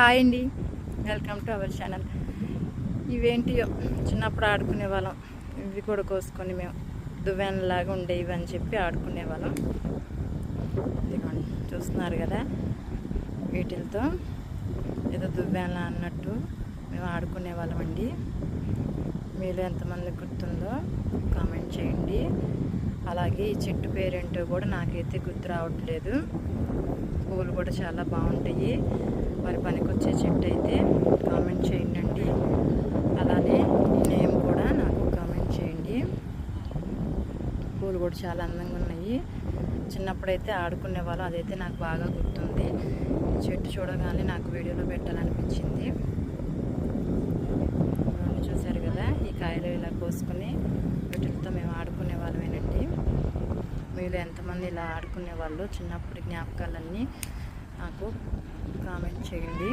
Hi అండి, welcome to our channel. ఇవేంటియో చిన్నప్పుడు ఆడుకునే వాళ్ళం. ఇవి కూడా కోసుకొని మేము దువ్వెనలాగా ఉండేవి అని చెప్పి ఆడుకునే వాళ్ళం. ఇదిగోండి చూస్తున్నారు కదా, వీటితో ఏదో దువ్వెన అన్నట్టు మేము ఆడుకునే వాళ్ళం అండి. మీలో ఎంతమంది గుర్తుందో కామెంట్ చేయండి. అలాగే ఈ చెట్టు పేరేంటో కూడా నాకైతే గుర్తు రావట్లేదు. పువ్వులు కూడా చాలా బాగుంటాయి. మరి పనికొచ్చే చెట్టు అయితే కామెంట్ చేయండి. అలానే నేమ్ కూడా నాకు కామెంట్ చేయండి. పూలు కూడా చాలా అందంగా ఉన్నాయి. చిన్నప్పుడైతే ఆడుకునే వాళ్ళం, అదైతే నాకు బాగా గుర్తుంది. చెట్టు చూడగానే నాకు వీడియోలో పెట్టాలనిపించింది. చూశారు కదా, ఈ కాయలు ఇలా కోసుకొని వీటితో మేము ఆడుకునే వాళ్ళమేనండి. మీరు ఎంతమంది ఇలా ఆడుకునే వాళ్ళు, చిన్నప్పటి జ్ఞాపకాలన్నీ నాకు కామెంట్ చేయండి.